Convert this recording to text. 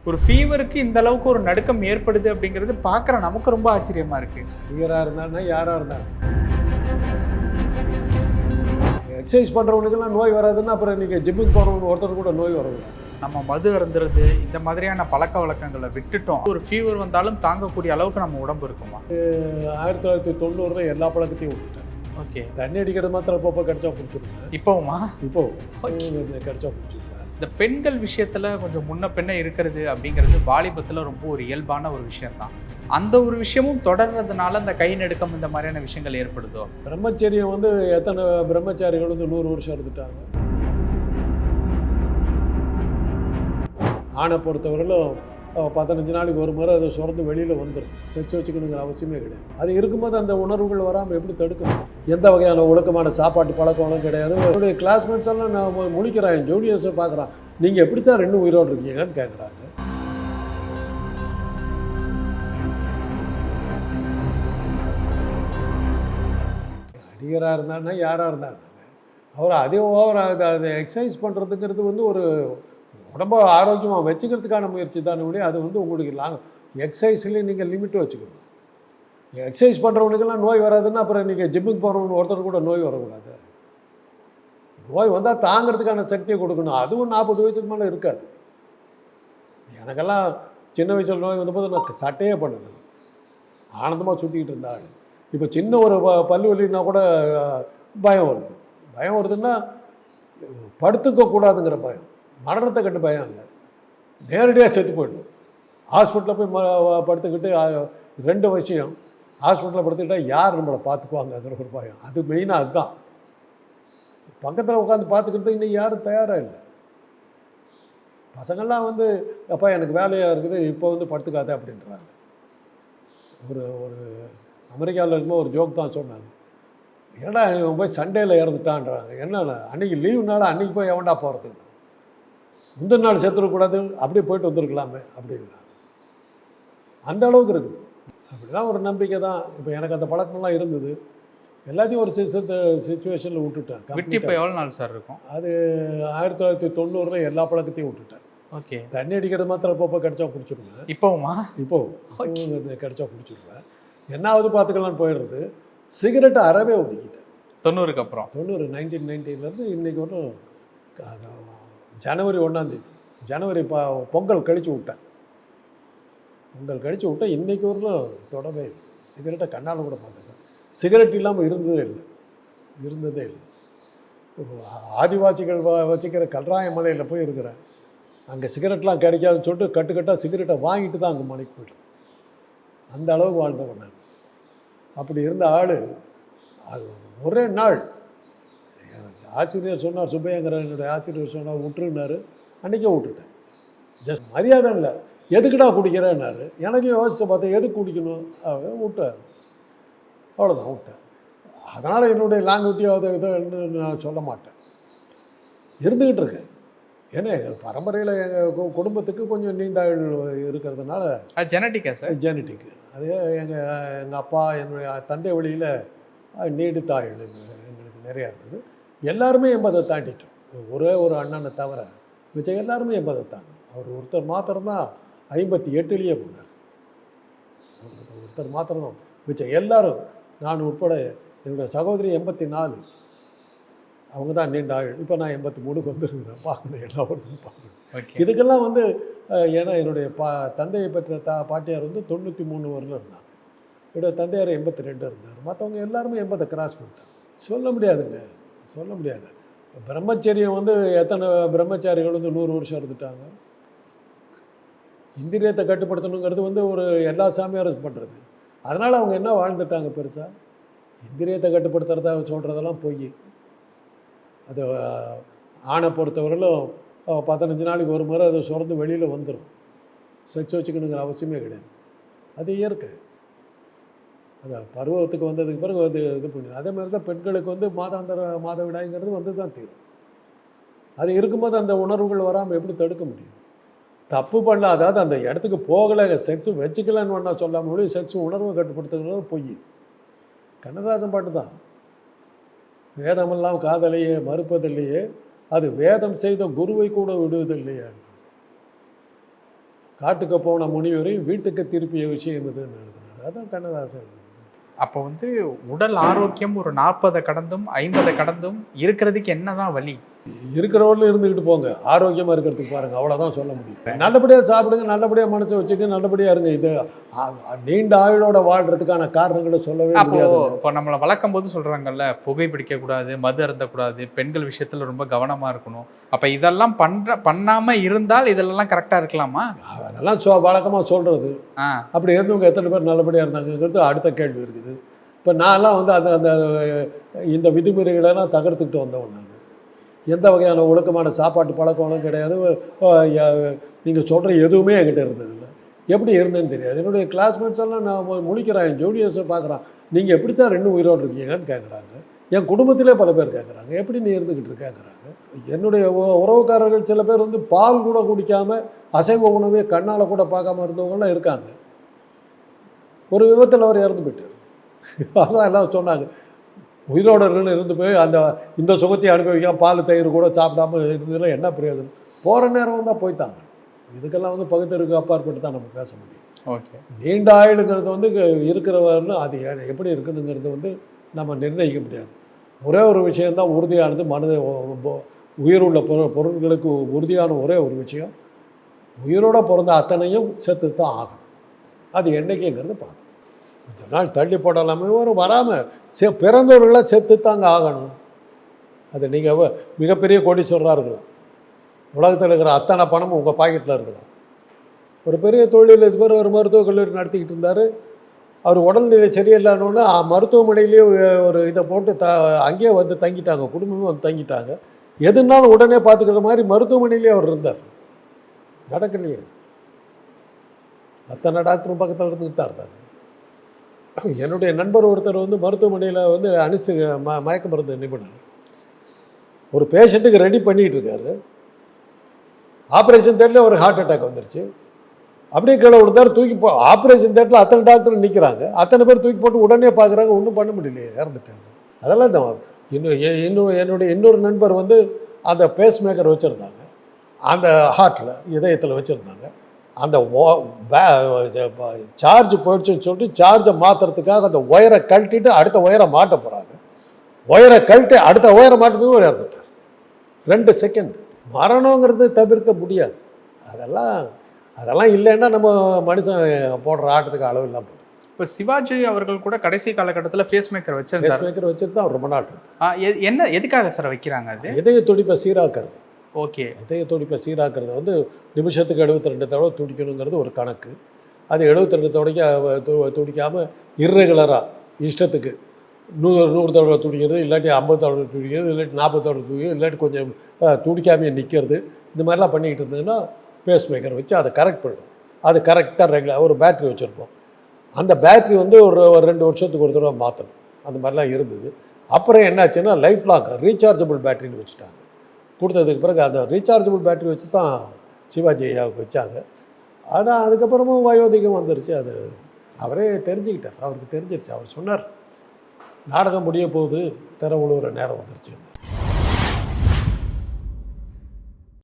ஒரு ஃபீவருக்கு இந்த அளவுக்கு ஒரு நடுக்கம் ஏற்படுது அப்படிங்கிறது பார்க்குற நமக்கு ரொம்ப ஆச்சரியமா இருக்கு. நடிகராக இருந்தாங்கன்னா யாராக இருந்தாலும் எக்ஸசைஸ் பண்ணுறவனுக்கெல்லாம் நோய் வராதுன்னா அப்புறம் நீங்கள் ஜிம்முக்கு போகிறவங்க ஒருத்தர் கூட நோய் வரக்கூடாது. நம்ம மது அருந்துறது இந்த மாதிரியான பழக்க வழக்கங்களை விட்டுட்டோம். ஒரு ஃபீவர் வந்தாலும் தாங்கக்கூடிய அளவுக்கு நம்ம உடம்பு இருக்குமா? 1990 எல்லா பழக்கத்தையும் விட்டுட்டேன். ஓகே. தண்ணி அடிக்கிறது மாத்திரம் அப்பப்போ கிடைச்சா பிடிச்சிருக்கேன். இப்போவுமா? இப்போ கிடைச்சா பிடிச்சிருக்கேன். இந்த பெண்கள் விஷயத்துல கொஞ்சம் முன்ன பின்ன இருக்கிறது அப்படிங்கிறது வாலிபத்துல ரொம்ப ஒரு இயல்பான ஒரு விஷயம்தான். அந்த ஒரு விஷயமும் தொடர்றதுனால இந்த கை நடுக்கம் இந்த மாதிரியான விஷயங்கள் ஏற்படுதோ? பிரம்மச்சரியம் எத்தனை பிரம்மச்சாரிகள் 100 வருஷம் இருந்துட்டாங்க. ஆணை பொறுத்தவரையிலும் 15 நாளைக்கு ஒரு முறை அதை சுரந்து வெளியில் வந்துடும். செச்சு வச்சுக்கணுங்கிற அவசியமே கிடையாது. அது இருக்கும்போது அந்த உணர்வுகள் வராமல் எப்படி தடுக்கணும்? எந்த வகையான ஒழுக்கமான சாப்பாட்டு பழக்கம் கிடையாது. என்னுடைய கிளாஸ்மேட்ஸ் எல்லாம் நான் முழிக்கிறேன், என் ஜூனியர்ஸை பார்க்குறான், நீங்கள் எப்படி தான் 2 உயிரோடு இருக்கீங்கன்னு கேட்குறாங்க. நடிகராக இருந்தாங்கன்னா யாராக இருந்தாங்க அவர் அதே ஓவராக அதை எக்ஸசைஸ் பண்ணுறதுங்கிறது ஒரு உடம்ப ஆரோக்கியமாக வச்சுக்கிறதுக்கான முயற்சி தானே ஒழிய அது உங்களுக்கு எக்ஸசைஸ்லேயும் நீங்கள் லிமிட்டு வச்சுக்கணும். எக்ஸசைஸ் பண்ணுறவனுக்கெல்லாம் நோய் வராதுன்னா அப்புறம் நீங்கள் ஜிம்முக்கு போகிறவங்க ஒருத்தர் கூட நோய் வரக்கூடாது. நோய் வந்தால் தாங்கிறதுக்கான சக்தியை கொடுக்கணும். அதுவும் 40 வயசுக்கு மேலே இருக்காது. எனக்கெல்லாம் சின்ன வயசில் நோய் வந்தபோது நான் சட்டையே பண்ணது ஆனந்தமாக சுற்றிக்கிட்டு இருந்தாள். இப்போ சின்ன ஒரு பல்லு வலின்னா கூட பயம் வருது. பயம் வருதுன்னா படுத்துக்கக்கூடாதுங்கிற பயம், மரணத்தை கண்டு பயம் இல்லை, நேரடியாக செத்து போயிடணும். ஹாஸ்பிட்டலில் போய் படுத்துக்கிட்டு 2 விஷயம், ஹாஸ்பிட்டலில் படுத்துக்கிட்டால் யார் நம்மளை பார்த்துக்குவாங்கங்கிற ஒரு பயம். அது மெயினாக அதுதான். பக்கத்தில் உட்காந்து பார்த்துக்கிட்டு இன்னும் யாரும் தயாராக இல்லை. பசங்கள்லாம் அப்பா எனக்கு வேலையாக இருக்குது, இப்போ படுத்துக்காத அப்படின்றாங்க. ஒரு அமெரிக்காவில் இருக்கும்போது ஒரு ஜோக் தான் சொன்னாங்க. ஏன்னா இவன் போய் சண்டேயில் இறந்துட்டான்றாங்க. என்னென்ன அன்றைக்கி லீவுனால அன்றைக்கி போய் எவன்டா போகிறதுக்கு, முந்தின நாள் சேர்த்துடக்கூடாது, அப்படியே போயிட்டு வந்துருக்கலாமே அப்படிங்கிறாங்க. அந்த அளவுக்கு இருக்குது. அப்படிலாம் ஒரு நம்பிக்கை தான். இப்போ எனக்கு அந்த பழக்கம்லாம் இருந்தது. எல்லாத்தையும் ஒரு சிச்சுவேஷனில் விட்டுட்டேன். விட்டு இப்போ எவ்வளோ நாள் சார் இருக்கும்? அது 1990 எல்லா பழக்கத்தையும் விட்டுட்டேன். ஓகே. தண்ணி அடிக்கிறது மாத்திரம் அப்பப்போ கிடைச்சா பிடிச்சிருவேன். இப்போவுமா? இப்போ கிடைச்சா பிடிச்சிருவேன். என்னாவது பார்த்துக்கலான்னு போயிடுறது. சிகரெட்டை அறவே ஒதுக்கிட்டேன் 90க்கு அப்புறம். 1990 இன்றைக்கி ஜனவரி 1 ஜனவரி பொங்கல் கழித்து விட்டேன். இன்றைக்கி வரலும் தொடவே இல்லை. சிகரெட்டை கண்ணால் கூட பார்த்துக்கேன். சிகரெட் இல்லாமல் இருந்ததே இல்லை. ஆதிவாசிகள் வச்சுக்கிற கல்ராய மலையில் போய் இருக்கிறேன். அங்கே சிகரெட்லாம் கிடைக்காதுன்னு சொல்லிட்டு கட்டுக்கட்டாக சிகரெட்டை வாங்கிட்டு தான் அங்கே மலைக்கு போய்ட்டேன். அந்த அளவுக்கு வாழ்ந்தவன் நான். அப்படி இருந்த ஆள் அது ஒரே நாள் ஆசிரியர் சொன்னார், சுப்பையங்கிற என்னுடைய ஆசிரியர் சொன்னார் விட்டுருன்னாரு. அன்றைக்கே விட்டுட்டேன். ஜஸ்ட் மரியாதை இல்லை, எதுக்குடா குடிக்கிறேன்னாரு. எனக்கு யோசித்து பார்த்தேன், எதுக்கு குடிக்கணும் விட்டேன். அவ்வளோதான், விட்டேன். அதனால் என்னுடைய லாங்குவேஜ் இதை நான் சொல்ல மாட்டேன். இருந்துக்கிட்டு இருக்கேன். ஏன்னா பரம்பரையில் எங்கள் குடும்பத்துக்கு கொஞ்சம் நீண்ட ஆயுள் இருக்கிறதுனால. அது ஜெனட்டிக்கா சார்? ஜெனட்டிக்கு. அது எங்கள் அப்பா என்னுடைய தந்தை வழியில் நீடித்த ஆயுள் எங்களுக்கு நிறையா இருந்தது. எல்லாருமே 80 தாண்டிட்டோம். ஒரே ஒரு அண்ணனை தவிர மிச்சம் எல்லாருமே 80 தாண்டும். அவர் ஒருத்தர் மாத்திரம்தான் 58லேயே போனார். ஒருத்தர் மாத்திரம்தான். மிச்சம் எல்லாரும், நான் உட்பட என்னுடைய சகோதரி 84, அவங்க தான் நீண்ட ஆயுள். இப்போ நான் 83க்கு வந்துருக்கிறேன். பார்க்கணும், எல்லாருக்கும் பார்க்கணும். இதுக்கெல்லாம் ஏன்னா என்னுடைய தந்தையை பெற்ற பாட்டியார் 93 வருடம் இருந்தாங்க. என்னுடைய தந்தையார் 82 இருந்தார். மற்றவங்க எல்லாருமே 80 கிராஸ் பண்ணிட்டாங்க. சொல்ல முடியாதுங்க, சொல்ல முடியாது. பிரம்மச்சரியம் எத்தனை பிரம்மச்சாரிகள் 100 வருஷம் இருந்துட்டாங்க. இந்திரியத்தை கட்டுப்படுத்தணுங்கிறது ஒரு எல்லா சாமியாரும் பண்ணுறது. அதனால் அவங்க என்ன வாழ்ந்துட்டாங்க பெருசாக? இந்திரியத்தை கட்டுப்படுத்துறதா சொல்கிறதெல்லாம் பொய். அது ஆணை பொறுத்தவரையிலும் 15 நாளைக்கு ஒரு முறை அதை சுரந்து வெளியில் வந்துடும். செச்சு வச்சுக்கணுங்கிற அவசியமே கிடையாது. அது இயற்கை. அது பருவத்துக்கு வந்ததுக்கு பிறகு இது பண்ணி. அதே மாதிரி தான் பெண்களுக்கு மாதவிடாய்ங்கிறது தான் தீரும். அது இருக்கும்போது அந்த உணர்வுகள் வராமல் எப்படி தடுக்க முடியும்? தப்பு பண்ணல, அதாவது அந்த இடத்துக்கு போகலை, செக்ஸு வச்சுக்கலன்னு ஒன்றா சொல்லாமல் செக்ஸு உணர்வை கட்டுப்படுத்துகிறது பொய். கண்ணதாசன் பாட்டு தான். வேதமெல்லாம் காதலையே மறுப்பதில்லையே, அது வேதம் செய்த குருவை கூட விடுவதில்லையே. காட்டுக்கு போன முனிவரையும் வீட்டுக்கு திருப்பிய விஷயம் இதுன்னு எழுதினார். அதான் கண்ணதாசன் எழுதினார். அப்போ வந்து உடல் ஆரோக்கியம் ஒரு 40 கடந்தும் 50 கடந்தும் இருக்கிறதுக்கு என்னதான் வழி? இருக்கிறவர்களும் இருந்துக்கிட்டு போங்க, ஆரோக்கியமாக இருக்கிறதுக்கு பாருங்கள், அவ்வளோதான் சொல்ல முடியும். நல்லபடியாக சாப்பிடுங்க, நல்லபடியாக மனசை வச்சுக்க, நல்லபடியாக இருங்க. இது நீண்ட ஆயுளோட வாழ்கிறதுக்கான காரணங்களை சொல்லவே முடியாது. இப்போ நம்மளை வளர்க்கும் போது சொல்கிறாங்கல்ல, புகை பிடிக்கக்கூடாது, மது அருந்தக்கூடாது, பெண்கள் விஷயத்தில் ரொம்ப கவனமாக இருக்கணும். அப்போ இதெல்லாம் பண்ணாமல் இருந்தால் இதெல்லாம் கரெக்டாக இருக்கலாமா? அதெல்லாம் வழக்கமாக சொல்கிறது. அப்படி இருந்தவங்க எத்தனை பேர் நல்லபடியாக இருந்தாங்கிறது அடுத்த கேள்வி இருக்குது. இப்போ நான்லாம் வந்து அந்த இந்த விதிமுறைகளெல்லாம் தகர்த்துக்கிட்டு வந்தவன். நான் எந்த வகையான ஒழுக்கமான சாப்பாட்டு பழக்கங்களும் கிடையாது. நீங்கள் சொல்கிற எதுவுமே என்கிட்ட இருந்ததில்லை. எப்படி இருந்தேன்னு தெரியாது. என்னுடைய கிளாஸ்மேட்ஸ் எல்லாம் நான் முழிக்கிறேன், என் ஜூனியர்ஸை பார்க்குறான், நீங்கள் எப்படி தான் ரெண்டும் உயிரோடு இருக்கீங்கன்னு கேட்குறாங்க. என் குடும்பத்திலே பல பேர் கேட்குறாங்க, எப்படி நீ இருந்துக்கிட்டு கேட்குறாங்க. என்னுடைய உறவுக்காரர்கள் சில பேர் வந்து பால் கூட குடிக்காமல் அசைவ உணவே கண்ணால் கூட பார்க்காம இருந்தவங்களாம் இருக்காங்க. ஒரு விபத்தில் அவர் இறந்து போயிட்டார். அதான் எல்லாம் சொன்னாங்க, உயிரோட இருந்து போய் இந்த சுகத்தை அனுபவிக்காம பால் தயிர் கூட சாப்பிடாம இருந்ததுல என்ன பிரயோஜனம்? போகிற நேரம் வந்தால் போய்த்தாங்க. இதுக்கெல்லாம் வந்து பகுத்தறிவுக்கு அப்பாற்பட்டு தான் நம்ம பேச முடியும். ஓகே, நீண்ட ஆயுளுங்கிறது வந்து இருக்கிறவர்னு அது எப்படி இருக்குதுங்கிறது வந்து நம்ம நிர்ணயிக்க முடியாது. ஒரே ஒரு விஷயந்தான் உறுதியானது, மனித உயிருள்ள பொருட்களுக்கு உறுதியான ஒரே ஒரு விஷயம், உயிரோட பிறந்த அத்தனையும் செத்து தான் ஆகணும். அது என்னைக்குங்கிறது பார்க்கணும். இந்த நாள் தள்ளி போடலாமே ஒரு வராமல் பிறந்தவர்களாக செத்து தாங்க ஆகணும். அது நீங்கள் மிகப்பெரிய கோடீஸ்வரராக இருக்கலாம், உலகத்தில் இருக்கிற அத்தனை பணமும் உங்கள் பாக்கெட்டில் இருக்கலாம். ஒரு பெரிய தொழில் இது பேர் ஒரு மருத்துவக் கல்லூரி நடத்திக்கிட்டு இருந்தார். அவர் உடல்நிலை சரியில்லாதோன்னா மருத்துவமனையிலேயே ஒரு இதை போட்டு அங்கேயே வந்து தங்கிட்டாங்க, குடும்பமே வந்து தங்கிட்டாங்க. எதுனாலும் உடனே பார்த்துக்கிற மாதிரி மருத்துவமனையிலே அவர் இருந்தார். நடக்கலையே, அத்தனை டாக்டரும் பக்கத்தில் இருந்துக்கிட்டு தான் இருந்தாங்க. என்னுடைய நண்பர் ஒருத்தர் வந்து மருத்துவமனையில் வந்து மயக்க மருந்து நிபுணர், ஒரு பேஷண்ட்டுக்கு ரெடி பண்ணிகிட்டு இருக்காரு. ஆப்ரேஷன் தேட்டரில் ஒரு ஹார்ட் அட்டாக் வந்துருச்சு. அப்படியே கீழே விழுந்தார், ஆப்ரேஷன் தேட்டரில் அத்தனை டாக்டர் நிற்கிறாங்க, அத்தனை பேர் தூக்கி போட்டு உடனே பார்க்குறாங்க, ஒன்றும் பண்ண முடியலையே, இறந்துட்டாங்க. அதெல்லாம் தான். என்னுடைய இன்னொரு நண்பர் வந்து அந்த பேஸ் மேக்கர் வச்சுருந்தாங்க, அந்த ஹார்ட்டில் இதயத்தில் வச்சுருந்தாங்க. அந்த சார்ஜ் போயிடுச்சுன்னு சொல்லிட்டு சார்ஜை மாற்றுறதுக்காக அந்த ஒயரை கழட்டிட்டு அடுத்த ஒயரை மாட்ட போகிறாங்க. ஒயரை கழட்டி அடுத்த ஒயரை மாட்டுறதுக்கு இறந்துட்டார். 2 செகண்ட். மரணங்கிறது தவிர்க்க முடியாது. அதெல்லாம் இல்லைன்னா நம்ம மனுஷன் போடுற ஆட்டத்துக்கு அளவு இல்லாமல் போகுது. இப்போ சிவாஜி அவர்கள் கூட கடைசி காலகட்டத்தில் ஃபேஸ் மேக்கர் வச்சுட்டு தான் ரொம்ப நாள் இருக்கு. என்ன எதுக்காக சார் வைக்கிறாங்க? அது இதய துடிப்பை சீராக்கிறது. ஓகே, இதய துடிப்பை சீராக்கிறது வந்து நிமிஷத்துக்கு 72 தடவை துடிக்கணுங்கிறது ஒரு கணக்கு. அது 72 துடிக்காமல் இர்ரெகுலராக இஷ்டத்துக்கு 100 தடவை துடிக்கிறது, இல்லாட்டி 50 தடவை துடிக்கிறது, இல்லாட்டி 40 தடவை துடிக்கிறது, இல்லாட்டி கொஞ்சம் துடிக்காமையே நிற்கிறது, இந்த மாதிரிலாம் பண்ணிக்கிட்டு இருந்ததுன்னா பேஸ் மேக்கர் வச்சு அதை கரெக்ட் பண்ணணும். அது கரெக்டாக ரெகுலர் ஒரு பேட்ரி வச்சுருப்போம். அந்த பேட்ரி வந்து ஒரு 2 வருஷத்துக்கு ஒரு தடவை மாற்றணும். அந்த மாதிரிலாம் இருந்தது. அப்புறம் என்னாச்சுன்னா லைஃப் லாங் ரீசார்ஜபிள் பேட்டரின்னு வச்சுட்டாங்க. கொடுத்ததுக்கு பிறகு அந்த ரீசார்ஜபிள் பேட்டரி வச்சு தான் சிவாஜி ஐயாவுக்கு வச்சாங்க. ஆனால் அதுக்கப்புறமும் வயோதிகம் வந்துருச்சு. அது அவரே தெரிஞ்சுக்கிட்டார், அவருக்கு தெரிஞ்சிருச்சு. அவர் சொன்னார், நாடகம் முடிய போகுது, திரை உழுவுற நேரம் வந்துருச்சு.